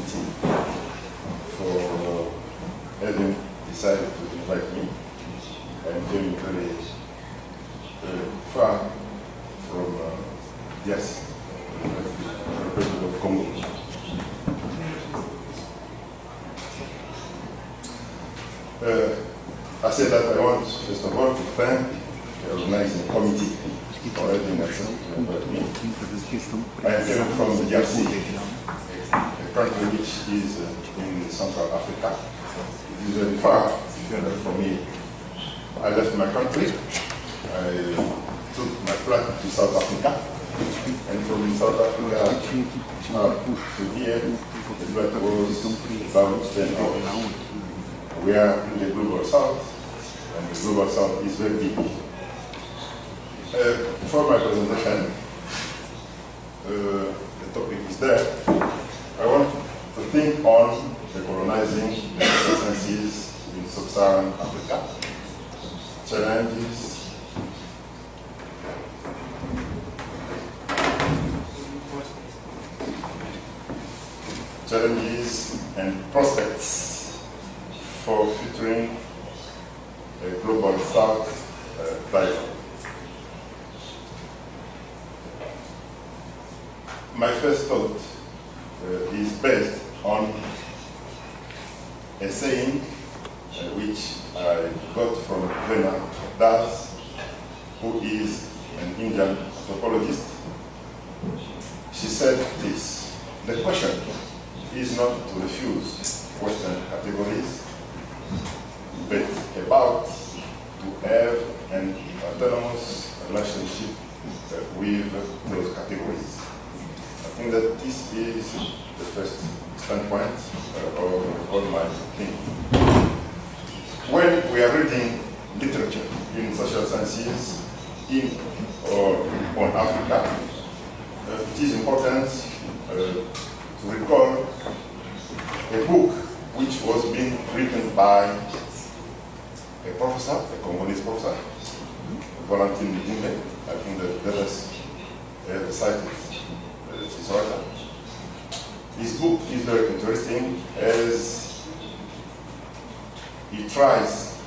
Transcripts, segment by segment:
meeting for having decided to invite me. I'm very, very far from yes, the Republic of Congo. I said that I want, first of all, to thank the organizing committee for having accepted to invite me. I am coming from the DRC, a country which is in Central Africa. It is very far from me. I left my country. I took my flight to South Africa, and from South Africa to here, the flight was about 10 hours. We are in the Global South, and the Global South is very big. For my presentation, the topic is there. I want to think on decolonizing the presidencies in sub-Saharan Africa, challenges and prospects for featuring a Global South dialogue. My first thought is based on a saying which I got from Germain Das, who is an Indian anthropologist. She said this: the question is not to refuse Western categories, but about to have an autonomous relationship with those categories. I think that this is the first standpoint of all my thinking. When we are reading literature in social sciences in or on Africa, it is important to recall a book which was being written by a professor, a Congolese professor, Valentin Ndimbe. I think that let us cite his writer. His book is very interesting as he tries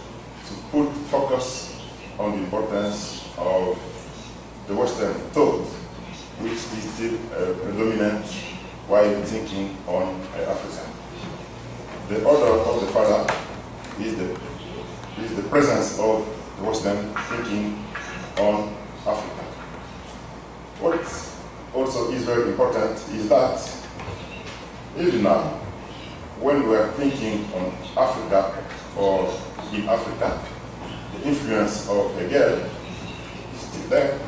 to put focus on the importance of the Western thought, which is still predominant while thinking on Africa. The order of the father is the presence of the Western thinking on Africa. What also is very important is that even now, when we are thinking on Africa or in Africa, the influence of Hegel is still there.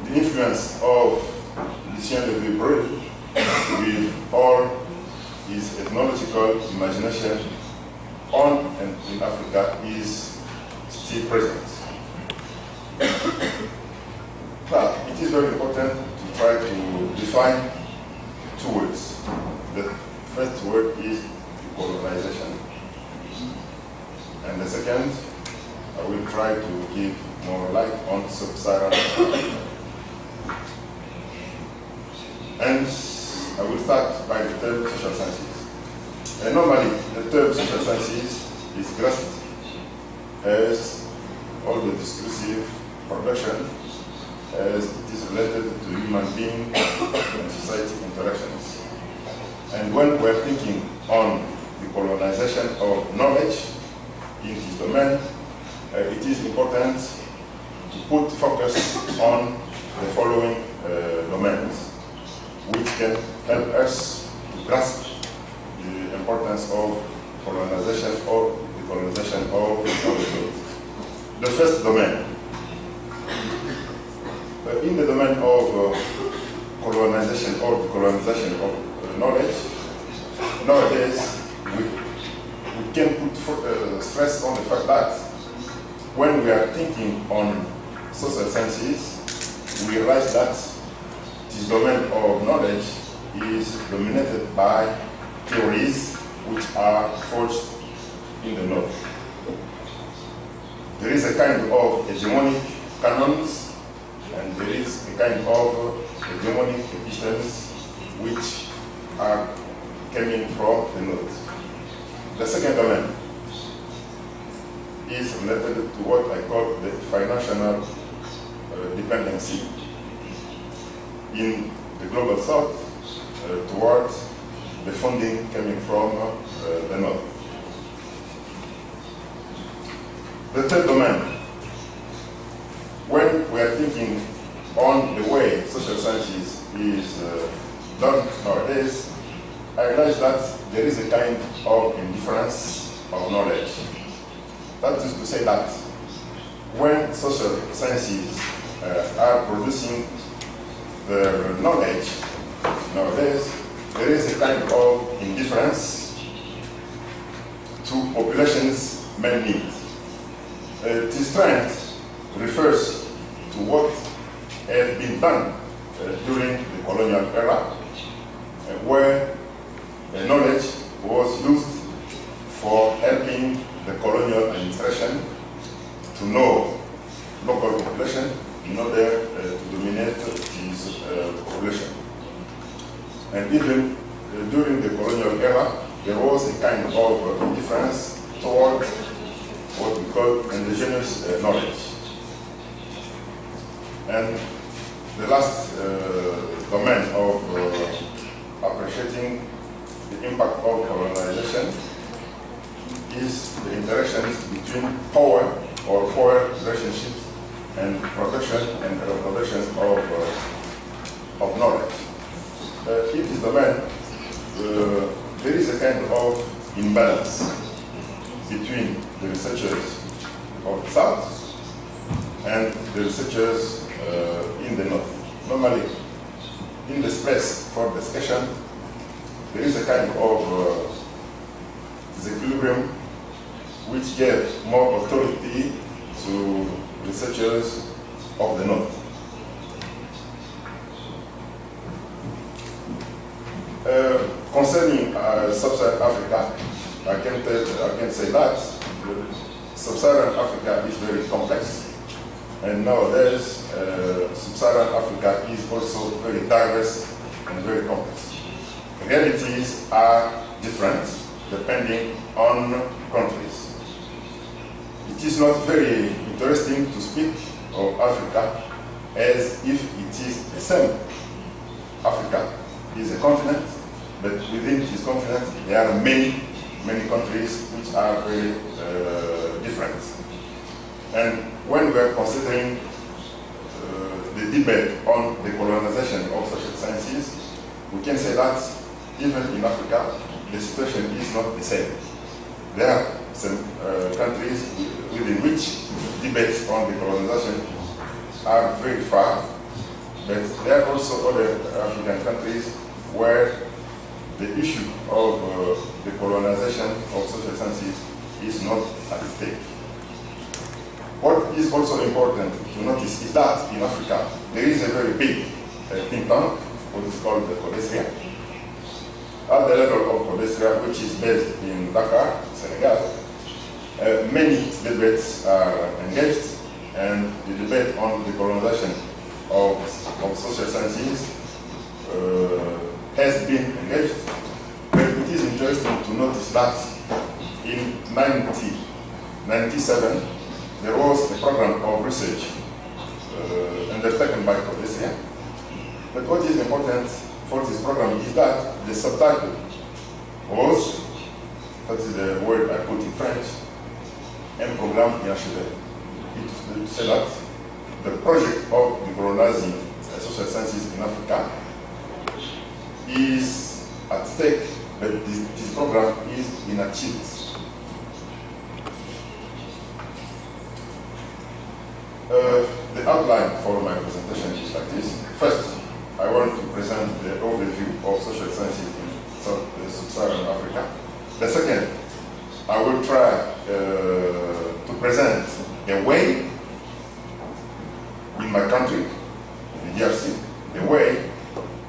The influence of Lucien Lefebvre with all his ethnological imagination on and in Africa is still present. But it is very important to try to define two words. The first word is decolonization. And the second, I will try to give more light on sub-Saharan Africa. And I will start by the term social sciences. And normally, the term social sciences is grasped as all the discursive production as it is related to human being and society interactions. And when we're thinking on the colonization of knowledge in this domain, it is important to put focus on the following domains, which can help us to grasp the importance of colonization or the colonization of knowledge. The first domain. In the domain of colonization or decolonization of knowledge, nowadays we can put stress on the fact that when we are thinking on social sciences, we realize that this domain of knowledge is dominated by theories which are forged in the north. There is a kind of hegemonic canons, and there is a kind of hegemonic epistemes which are coming from the north. The second domain is related to what I call the financial dependency in the global south towards the funding coming from the north. The third domain, when we are thinking on the way social sciences is done nowadays, I realize that there is a kind of indifference of knowledge. That is to say that when social sciences are producing their knowledge nowadays, there is a kind of indifference to population's main needs. This trend refers to what has been done during the colonial era, where knowledge was used for helping the colonial administration to know local population in order to dominate this population. And even during the colonial era, there was a kind of indifference toward what we call indigenous knowledge. And the last domain of appreciating the impact of colonization is the interactions between power or power relationships and production and reproduction of knowledge. In this domain, there is a kind of imbalance between the researchers of the south and the researchers in the north. Normally, in the space for discussion, there is a kind of disequilibrium which gives more authority to researchers of the north. Concerning sub-Saharan Africa, I can say that sub-Saharan Africa is very complex, and nowadays sub-Saharan Africa is also very diverse and very complex. Realities are different depending on countries. It is not very interesting to speak of Africa as if it is the same. Africa is a continent, but within this continent there are many countries which are very different. And when we are considering the debate on the colonization of social sciences, we can say that even in Africa, the situation is not the same. There are some countries within which debates on the colonization are very far, but there are also other African countries where the issue of the colonization of social sciences is not at stake. What is also important to notice is that in Africa, there is a very big think tank, what is called the Palestra. At the level of Palestra, which is based in Dakar, Senegal, many debates are engaged, and the debate on the colonization of social sciences has been engaged. But it is interesting to notice that in 1997, there was a program of research undertaken by Palestra. But what is important for this program is that the subtitle was, that is the word I put in French, un programme inachevé. It said that the project of decolonizing social sciences in Africa is at stake, but this program is inachieved. The outline for my presentation is like this. First, I want to present the overview of social sciences in sub-Saharan Africa. The second, I will try to present a way in my country, the DRC, the way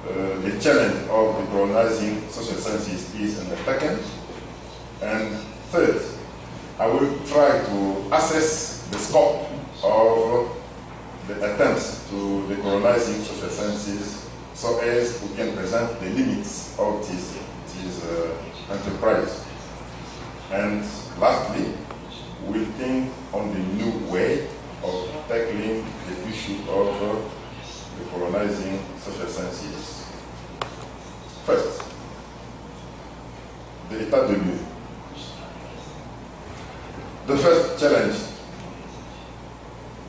the challenge of decolonizing social sciences is undertaken. And third, I will try to assess the scope of the attempts to decolonizing social sciences so as we can present the limits of this enterprise. And lastly, we'll think on the new way of tackling the issue of decolonizing social sciences. First, the état de lieu. The first challenge,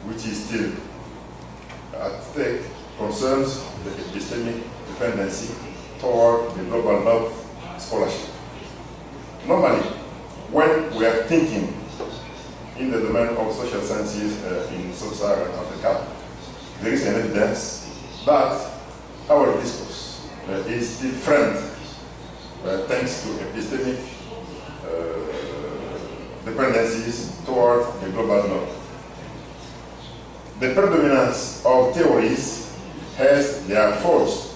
which is still at stake, concerns the epistemic dependency toward the global North scholarship. Normally, when we are thinking in the domain of social sciences in sub-Saharan Africa, there is an evidence that our discourse is still framed thanks to epistemic dependencies toward the global North. The predominance of theories has they are forged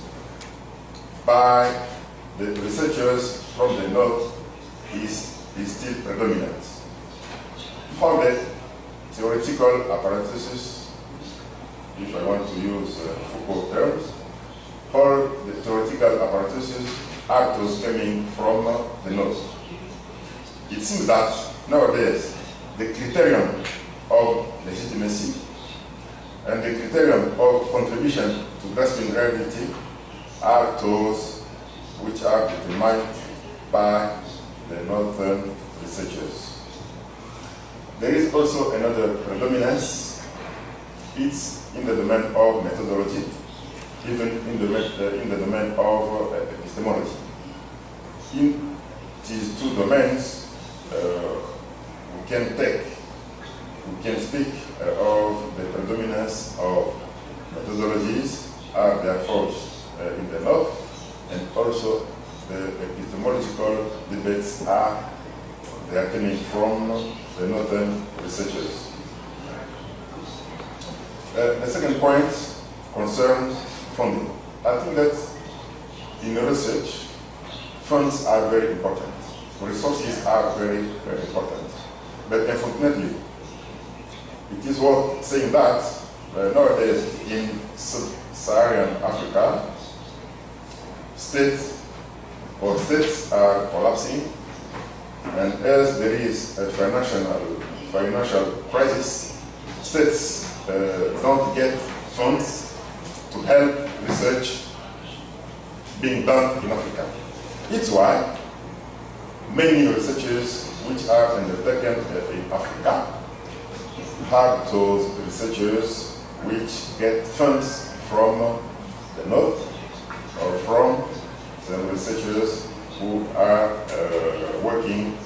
by the researchers from the North is still predominant. All the theoretical apparatuses, if I want to use Foucault terms, all the theoretical apparatuses are those coming from the North. It seems that nowadays the criterion of legitimacy and the criterion of contribution to grasping reality are those which are determined by the Northern researchers. There is also another predominance. It's in the domain of methodology, even in the domain of epistemology. In these two domains, we can speak of the predominance of methodologies are therefore in the North, and also the epistemological debates they are coming from the Northern researchers. The second point concerns funding. I think that in research, funds are very important. Resources are very, very important. But unfortunately, it is worth saying that nowadays in sub-Saharan Africa, states are collapsing, and as there is a financial crisis, states don't get funds to help research being done in Africa. It's why many researchers which are undertaken in Africa are those researchers which get funds from the North or from some researchers who are working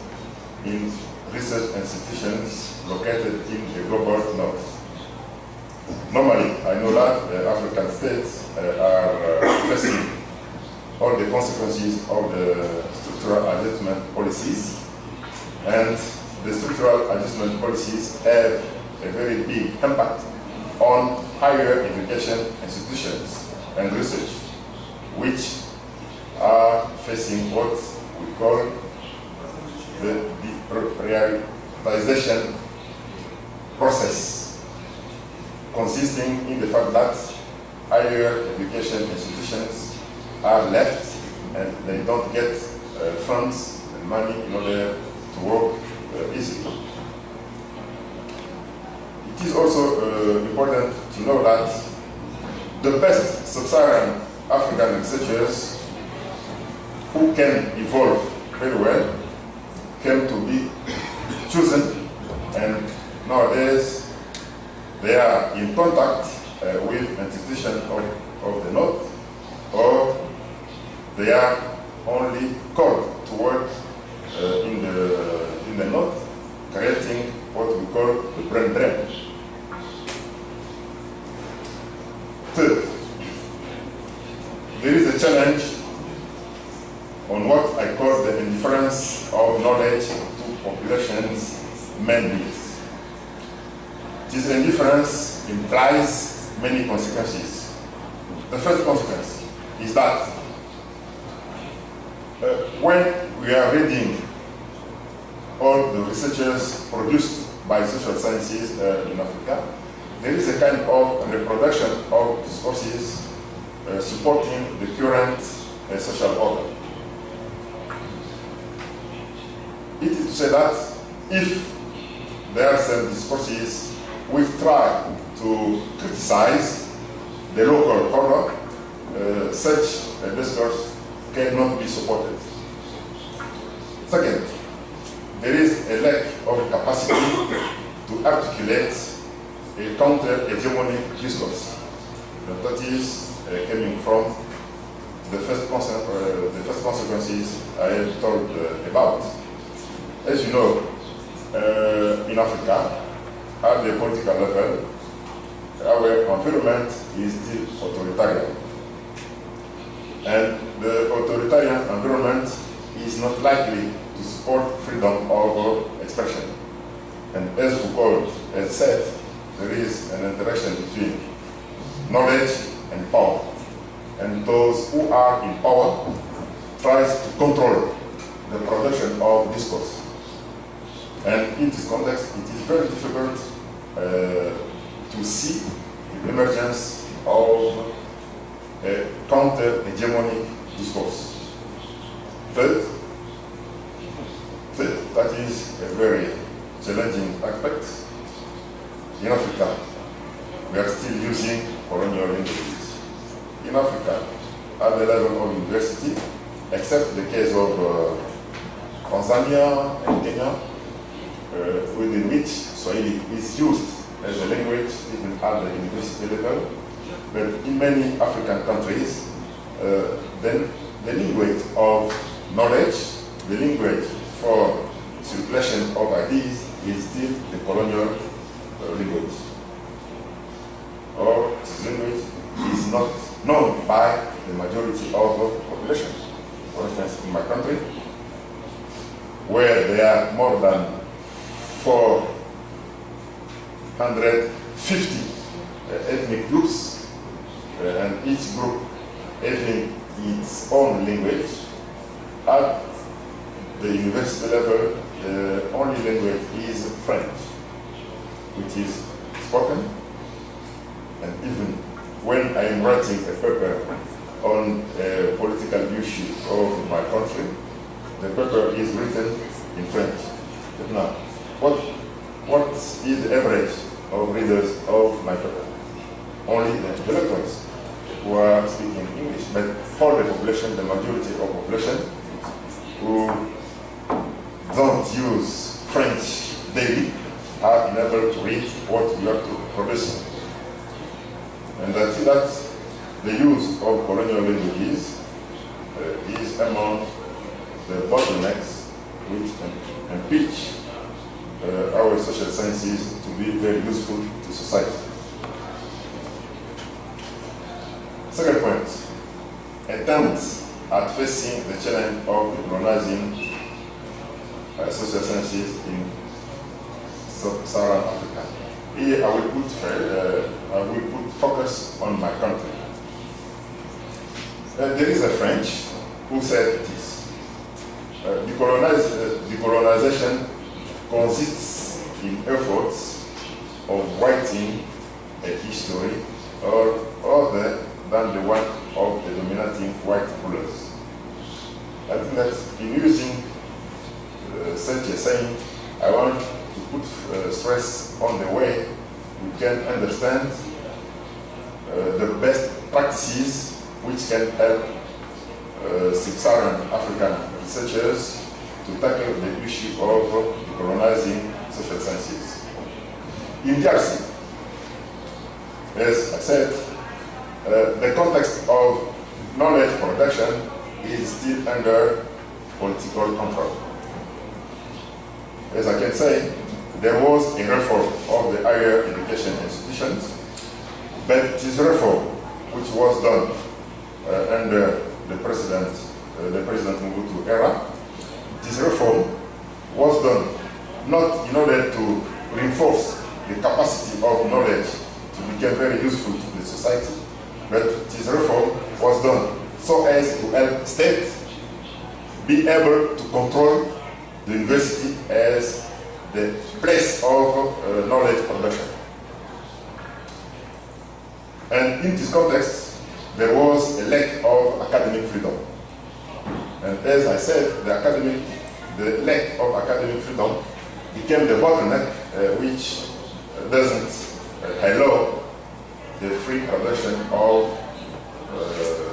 in research institutions located in the global North. Normally, I know that African states are facing all the consequences of the structural adjustment policies, and the structural adjustment policies have a very big impact on higher education institutions and research, which are facing what we call the prioritization process, consisting in the fact that higher education institutions are left and they don't get funds and money in order to work easily. It is also important to know that the best sub-Saharan African researchers who can evolve very well came to be chosen, and nowadays they are in contact with institutions of the North, or they are only called to work in the North, creating what we call the brain drain. Third, there is a challenge on what I call the indifference of knowledge to populations' main needs. This indifference implies many consequences. The first consequence is that when we are reading all the researchers produced by social sciences in Africa, there is a kind of reproduction of discourses supporting the current social order. It is to say that if there are some discourses which try to criticize the local order, such a discourse cannot be supported. Second, there is a lack of capacity to articulate a counter-hegemonic discourse that is coming from the first consequences I have told about. As you know, in Africa, at the political level, our environment is still authoritarian. And the authoritarian environment is not likely to support freedom of expression. And as Foucault has said, there is an interaction between knowledge and power. And those who are in power tries to control the production of discourse. And in this context, it is very difficult to see the emergence of a counter-hegemonic discourse. Third, that is a very challenging aspect. In Africa, we are still using colonial languages. In Africa, at the level of university, except the case of Tanzania and Kenya, within which Swahili is used as a language even at the university level, but in many African countries, then the language of knowledge, the language for circulation of ideas is still the colonial language. Or this language is not known by the majority of the population. For instance, in my country, where there are more than 450 ethnic groups, and each group having its own language, at the university level, the only language is French, which is spoken. And even when I am writing a paper on a political issue of my country, the paper is written in French. But now, what is the average of readers of my paper? Only the intellectuals who are speaking English, but all the population, the majority of population, who don't use French daily, are unable to read what you have to produce. And I think that the use of colonial languages is among the bottlenecks which impede our social sciences to be very useful to society. Second point, attempts at facing the challenge of decolonizing social sciences in sub-Saharan Africa. Here I will put focus on my country. There is a French who said this: decolonization consists in efforts of writing a history other than the one of the dominating white rulers. I think that in using such a saying, I want to put stress on the way we can understand the best practices which can help sub-Saharan African researchers to tackle the issue of decolonizing social sciences. In DRC, as I said, the context of knowledge production is still under political control. As I can say, there was a reform of the higher education institutions, but this reform, which was done under the President Mobutu era, this reform was done not in order to reinforce the capacity of knowledge to become very useful to the society, but this reform was done so as to help state be able to control the university as the place of knowledge production. And in this context, there was a lack of academic freedom. And as I said, the lack of academic freedom became the bottleneck which doesn't allow the free production of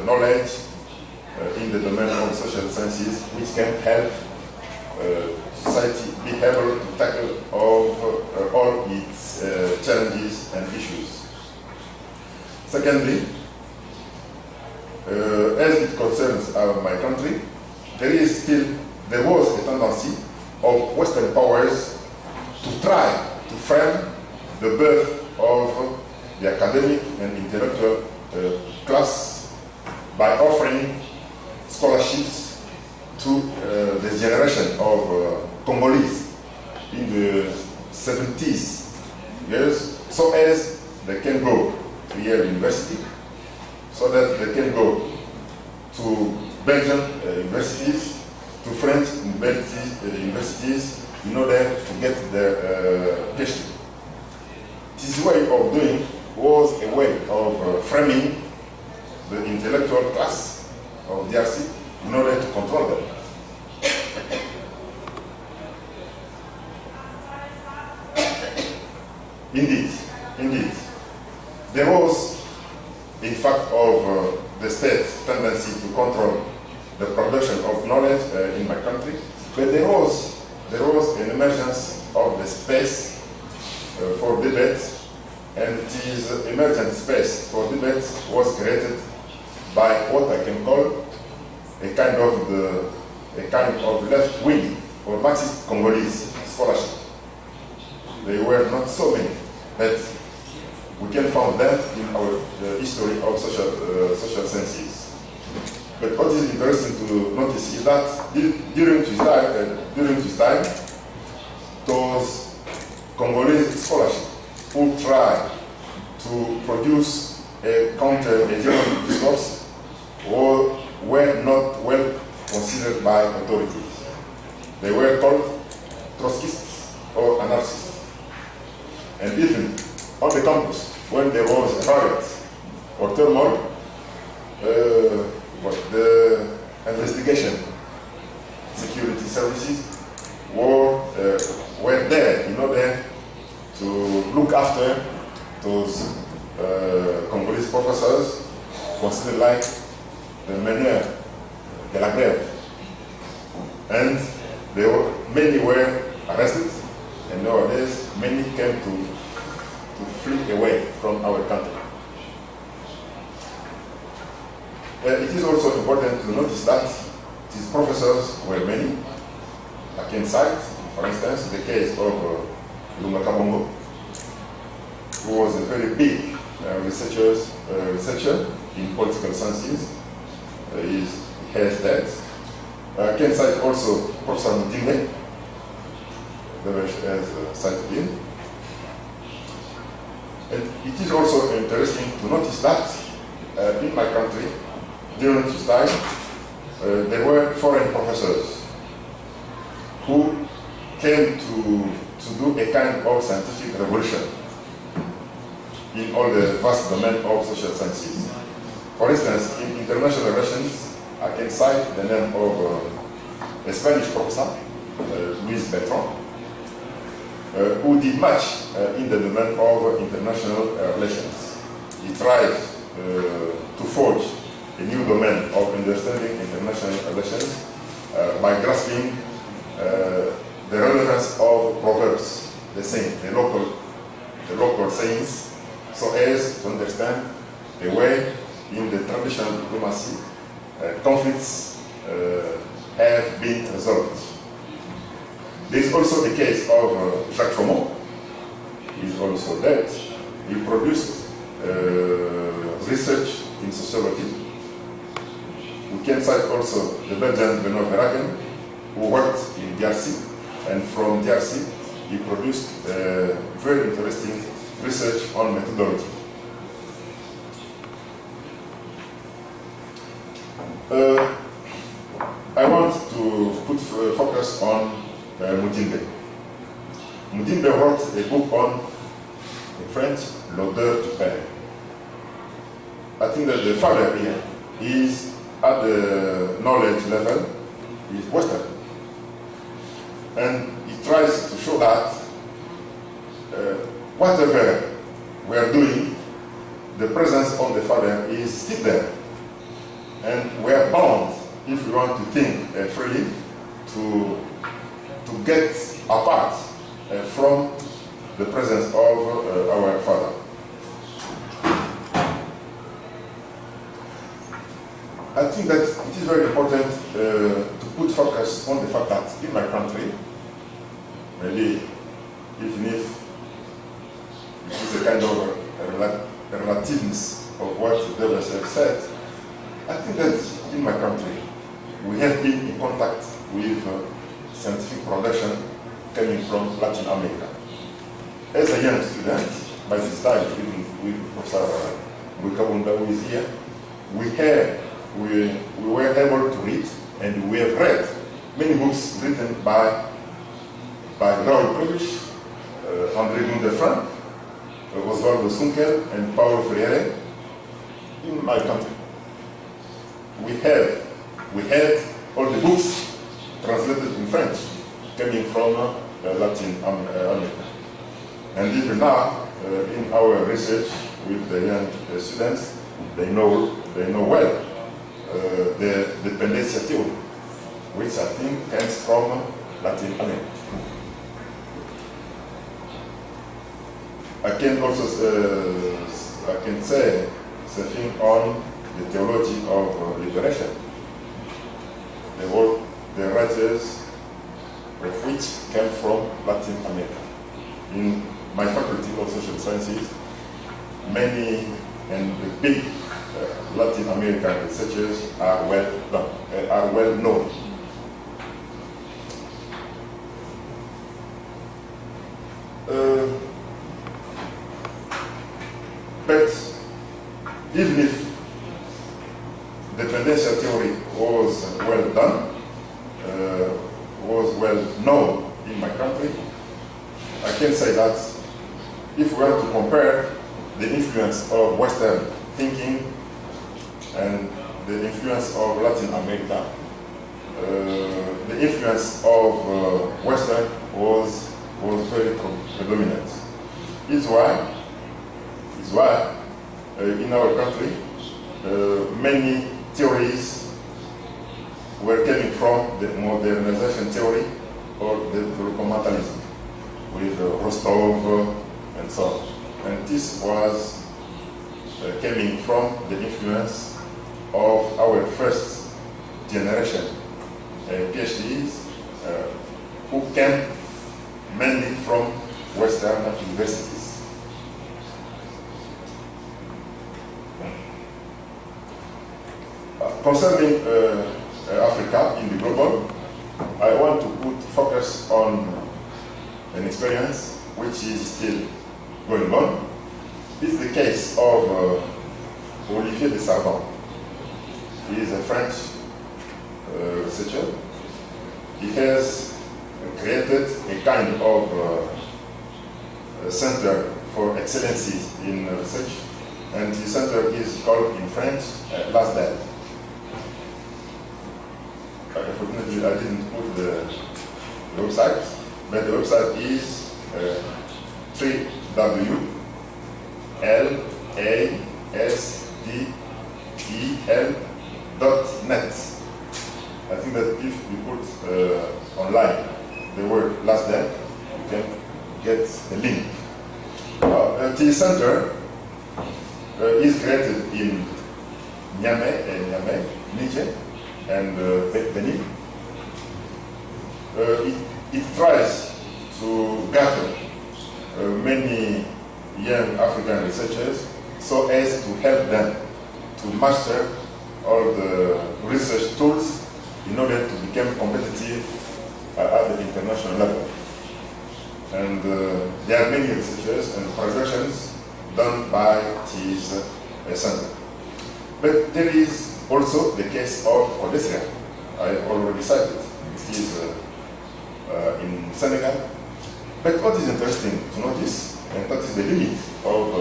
knowledge in the domain of social sciences, which can help society be able to tackle all its challenges and issues. Secondly, as it concerns my country, there was a tendency of Western powers to try to frame the birth of the academic and intellectual class by offering scholarships to the generation of Congolese in the 70s years, so as they can go to Yale University, so that they can go to Belgian universities, to French universities, in order to get their PhD. This way of doing was a way of framing the intellectual class of DRC in order to control them. Indeed, there was, in fact, of the state's tendency to control the production of knowledge in my country, but there was an emergence of the space for debate, and this emergent space for debate was created by what I can call a kind of left-wing or Marxist Congolese scholarship. They were not so many, but we can find them in our history of social sciences. But what is interesting to notice is that during this time, those Congolese scholarship who try to produce a counter-hegemonic discourse were not well considered by authorities. They were called Trotskyists or anarchists. And even on the campus, when there was a riot or turmoil, the investigation security services were there in order to look after those Congolese professors considered like the meneurs de la grève. And many were arrested, and nowadays many came to flee away from our country. It is also important to notice that these professors were many. I can cite, for instance, the case of Lumba Kabongo, who was a very big researcher in political sciences. He has that. I can cite also Professor Mutinge, as cited him. And it is also interesting to notice that in my country, during this time, there were foreign professors who came to do a kind of scientific revolution in all the vast domain of social sciences. For instance, in international relations, I can cite the name of a Spanish professor, Luis Bertrand, who did much in the domain of international relations. He tried to forge a new domain of understanding international relations by grasping the relevance of proverbs, the local sayings, so as to understand the way in the traditional diplomacy conflicts have been resolved. There is also the case of Jacques Chaumont. He is also dead. He produced research in sociology. We can cite also the Belgian Benoît Verhagen, who worked in DRC, and from DRC he produced very interesting research on methodology. I want to put focus on Mutinbe. Mutinbe wrote a book on, in French, L'odeur du père. At think that the father here is at the knowledge level, is Western. And he tries to show that whatever we are doing, the presence of the father is still there. And we are bound, if we want to think freely, to get apart from the presence of our father. I think that it is very important to put focus on the fact that in my country, maybe even if it is a kind of relativeness of what the others have said, I think that in my country we have been in contact with scientific production coming from Latin America. As a young student, by this time, with Professor Ngoie who is here, we were able to read, and we have read many books written by Raoul Prebisch, André Gundefran, Osvaldo Sunkel, and Paulo Freire in my country. We had all the books translated in French coming from Latin America. And even now, in our research with the young students, they know well the dependency theory, which I think comes from Latin America. I can also say something on the theology of liberation. The writers of which came from Latin America. In my faculty of social sciences, many and the big Latin American researchers are well known. But even if dependency theory was well done, was well known in my country, I can say that if we are to compare the influence of Western thinking and the influence of Latin America, the influence of Western was very predominant. It's why in our country many theories were coming from the modernization theory or the developmentalism with Rostov and so on. And this was coming from the influence of our first generation PhDs who came mainly from Western universities. Concerning Africa in the global, I want to put focus on an experience which is still going on. This is the case of Olivier de Sardin. He is a French researcher. He has created a kind of center for excellency in research, and the center is called in French LASDEL. Unfortunately, I didn't put the website, but the website is www.lasdel.net. I think that if you put online the word LASDEL, you can get a link. The center is created in Niamey, Niger, and Benin. It tries to gather many young African researchers so as to help them to master all the research tools in order to become competitive at the international level. And there are many researchers and projections done by this center. But there is also the case of Palestra. I already cited. This is in Senegal. But what is interesting to notice, and that is the limit of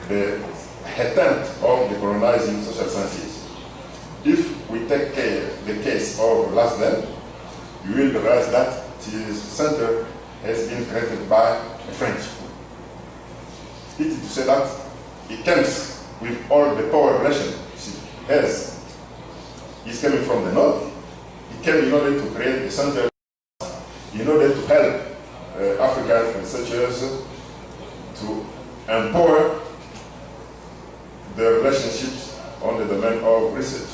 the attempt of decolonizing social sciences. If we take the case of LASDEL, you will realize that this center has been created by a French. It is to say that it comes with all the power relations it has. It's coming from the north. It came in order to create a center in order to help African researchers to empower the relationships on the domain of research.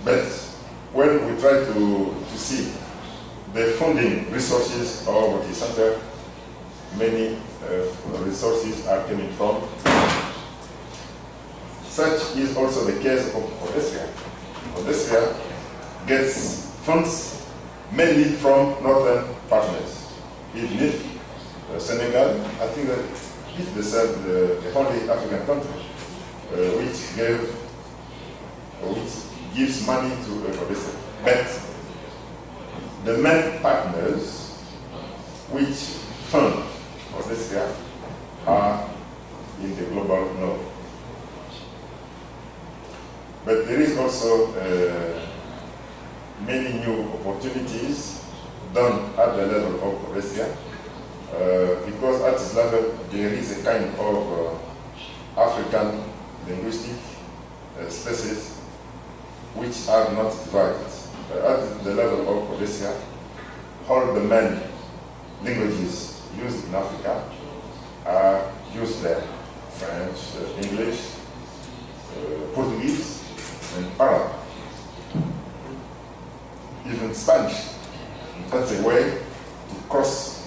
But when we try to see the funding resources of the center, many resources are coming from. Such is also the case of Palestra. Palestra gets funds mainly from northern partners. Even if Senegal, I think that it's the only African country which gives money to Palestra. But the main partners which fund Palestra are in the global north. But there is also many new opportunities done at the level of Palestra, because at this level there is a kind of African linguistic species which are not divided. At the level of Palestra, all the main languages used in Africa are used there: French, English, Portuguese, and Arab, even Spanish. That's a way to cross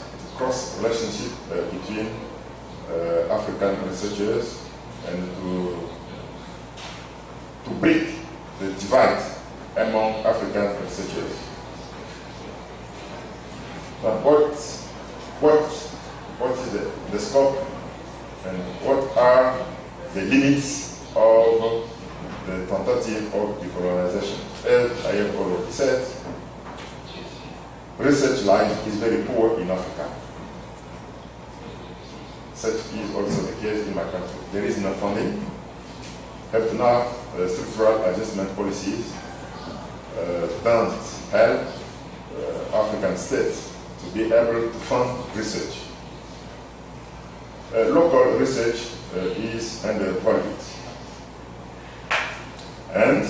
relationship between African researchers and to break the divide among African researchers. But what is the scope and what are the limits of the tentative of decolonization? As I have already said, research life is very poor in Africa. Such is also the case in my country. There is no funding. Up to now, structural adjustment policies don't help African states to be able to fund research. Local research is undervalued. And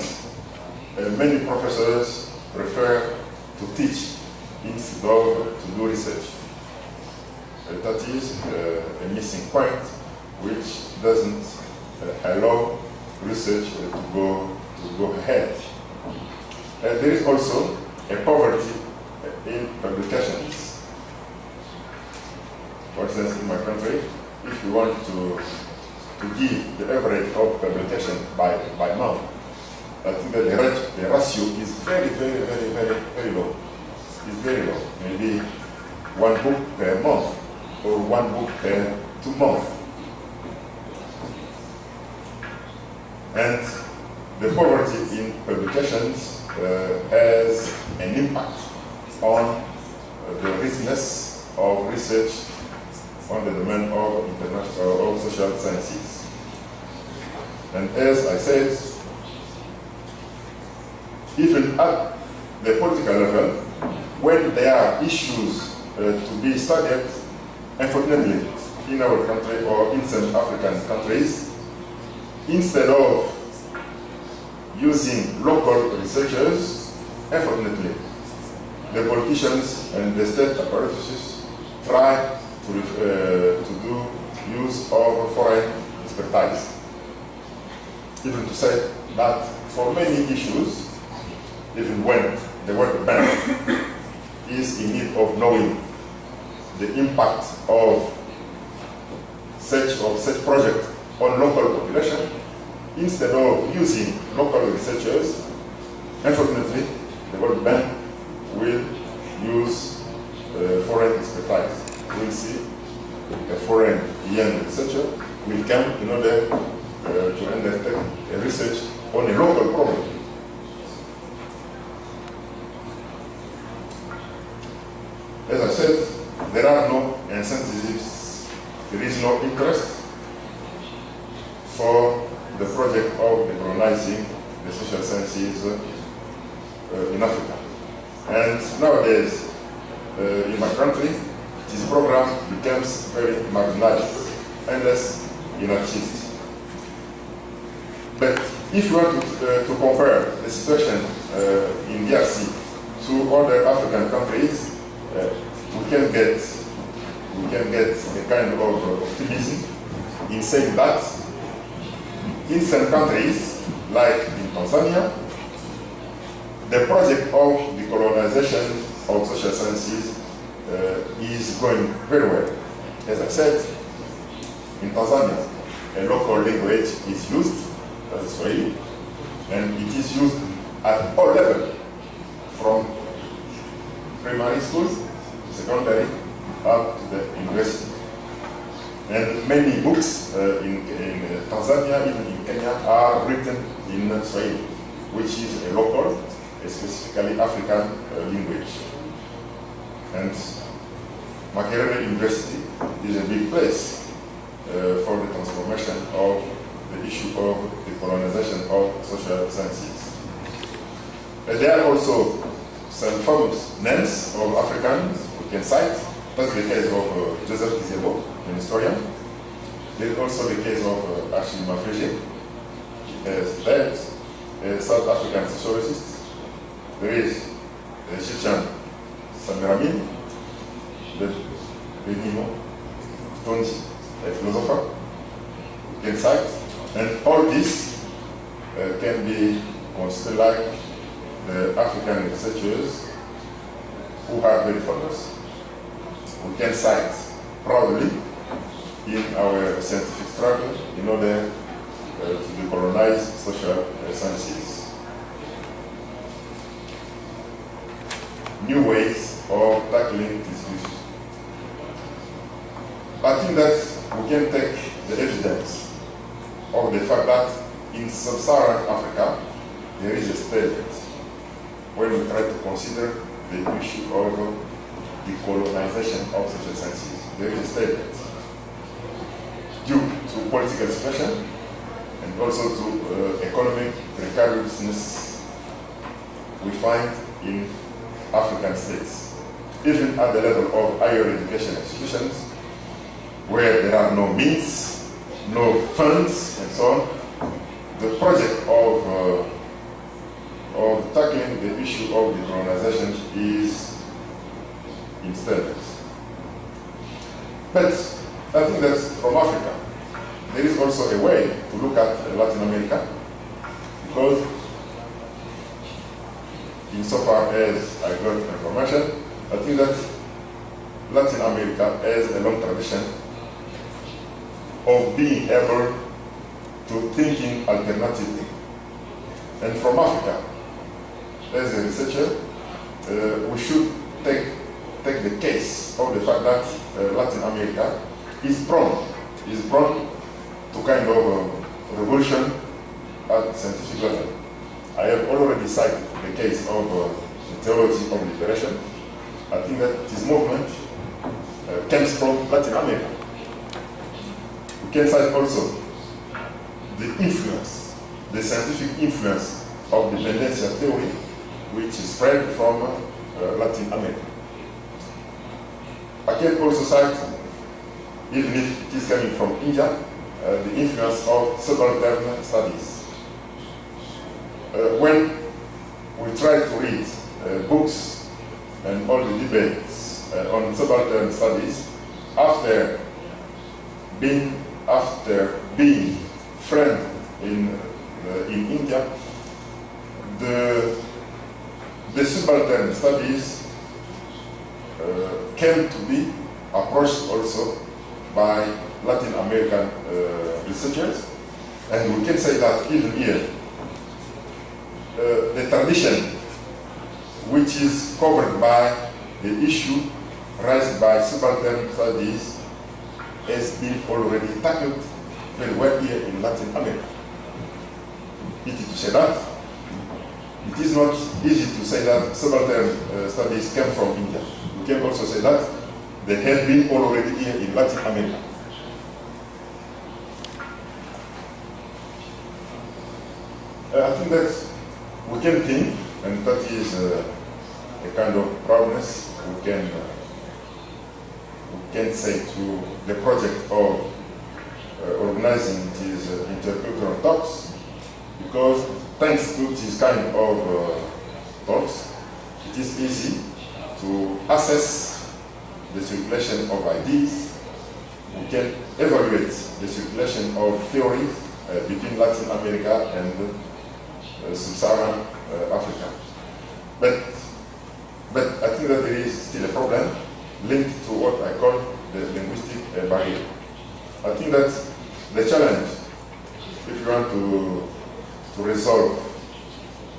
many professors prefer to teach instead of to do research. That is a missing point which doesn't allow research to go ahead. There is also a poverty in publications. For instance, in my country, if you want to give the average of publication by month, I think that the ratio is very low. It's very low. Maybe one book per month or one book per 2 months. And the poverty in publications has an impact on the richness of research on the domain of international of social sciences. And as I said, even at the political level, when there are issues to be studied, unfortunately, in our country or in some African countries, instead of using local researchers, unfortunately, the politicians and the state apparatuses try to do use of foreign expertise. Even to say that for many issues, even when the World Bank is in need of knowing the impact of such project on local population, instead of using local researchers, unfortunately, the World Bank will use foreign expertise. We'll see a foreign young researcher will come in order to undertake a research on a local problem. As I said, there are no incentives, there is no interest for the project of decolonizing the social sciences in Africa. And nowadays, in my country, this program becomes very marginalized unless in artists. But if you want to compare the situation in DRC to other African countries, we can get a kind of optimism in saying that in some countries, like in Tanzania, the project of decolonization of social sciences is going very well. As I said, in Tanzania, a local language is used, as Swahili, and it is used at all levels, from primary schools to secondary up to the university. And many books in Tanzania, even in Kenya, are written in Swahili, which is a local, a specifically African language. And Makerere University is a big place for the transformation of the issue of the colonization of social sciences. There are also some famous names of Africans we can cite. That's the case of Joseph Kizebo, an historian. There is also the case of Achille Mafrege, that a South African sociologist. There is the Egyptian Samiramin, the Benimo Tonji, a philosopher, we can cite. And all this can be considered like the African researchers who are very famous. We can cite proudly in our scientific struggle in order to decolonize social sciences. New ways of tackling this issue. I think that we can take the evidence of the fact that in sub-Saharan Africa there is a stalemate when we try to consider the issue of decolonization of social sciences. There is a stalemate due to political situation and also to economic precariousness we find in African states. Even at the level of higher education institutions, where there are no means, no funds, and so on, the project of tackling the issue of decolonization is in status. But I think that from Africa, there is also a way to look at Latin America, because insofar as I got information, I think that Latin America has a long tradition of being able to thinking alternatively. And from Africa, as a researcher, we should take the case of the fact that Latin America is prone to kind of revolution at scientific level. I have already cited the case of the theology of liberation. I think that this movement comes from Latin America. We can cite also the influence, the scientific influence of dependencia theory, which is spread from Latin America. I can also cite, even if it is coming from India, the influence of subaltern studies. When we try to read books and all the debates on subaltern studies, after being framed in India, the subaltern studies came to be approached also by Latin American researchers, and we can say that even here, the tradition which is covered by the issue raised by subaltern studies has been already tackled very well here in Latin America. It is to say that it is not easy to say that subaltern studies came from India. We can also say that they have been already here in Latin America. think that we can think, and that is a kind of proudness we can say to the project of organizing these intercultural talks, because thanks to this kind of talks, it is easy to assess the circulation of ideas. We can evaluate the circulation of theories between Latin America and sub-Saharan Africa. But I think that there is still a problem linked to what I call the linguistic barrier. I think that the challenge, if you want to resolve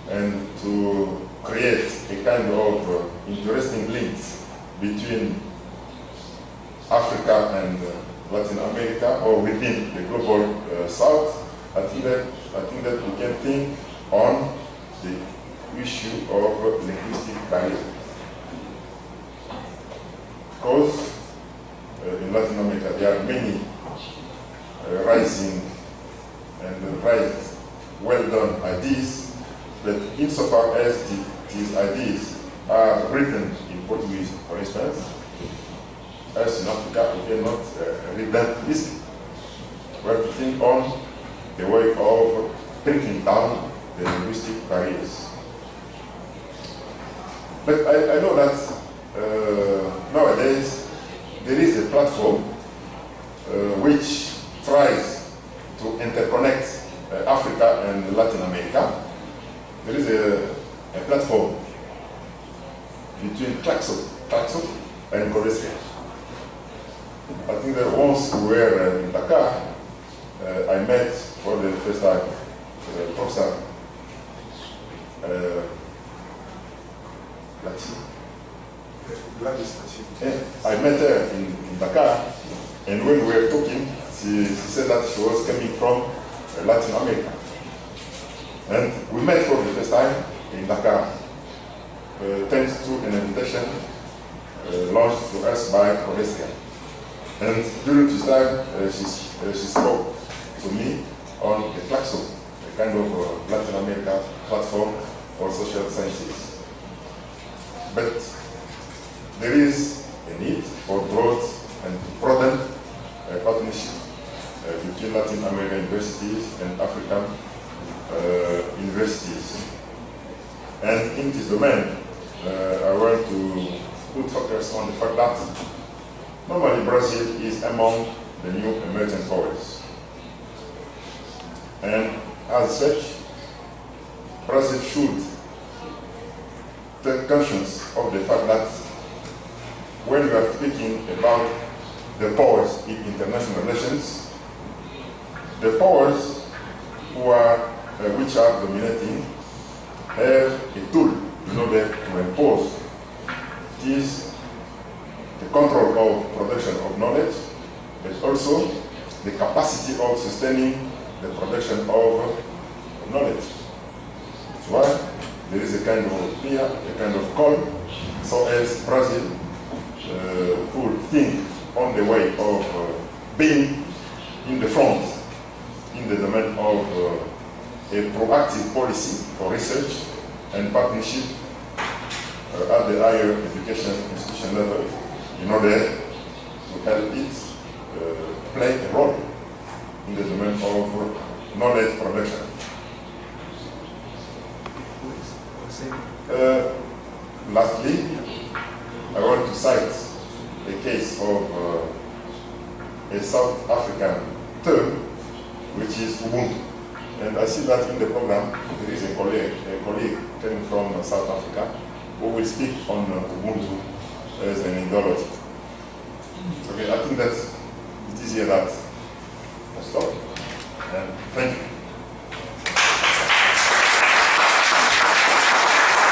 and to create a kind of interesting links between Africa and Latin America, or within the global South, I think that we can think on the issue of linguistic barrier. Because in Latin America there are many rising and well done ideas, but insofar as these ideas are written in Portuguese, for instance, as in Africa we cannot read them easily. We have to think on the way of breaking down the linguistic barriers. But I know that nowadays there is a platform which tries to interconnect Africa and Latin America. There is a platform between Claxo and Palestra. I think that once we were in Dakar, I met for the first time Professor I met her in Dakar, and when we were talking, she said that she was coming from Latin America. And we met for the first time in Dakar, thanks to an invitation launched to us by Palestra. And during this time, she spoke to me on the Claxo, a kind of Latin America platform for social sciences. But there is a need for broad and to broaden partnership between Latin American universities and African universities. And in this domain, I want to put focus on the fact that normally Brazil is among the new emerging powers. And as such, Brazil should take conscience of the fact that when we are speaking about the powers in international relations, the powers which are dominating have a tool in order to impose this, the control of production of knowledge, but also the capacity of sustaining the production of knowledge. That's why there is a kind of call, so as Brazil could think on the way of being in the front in the domain of a proactive policy for research and partnership at the higher education institution level in order to help it play a role in the domain of knowledge production. Lastly, I want to cite a case of a South African term, which is Ubuntu. And I see that in the program there is a colleague coming from South Africa who will speak on Ubuntu as an ideology. Okay, I think that it is here that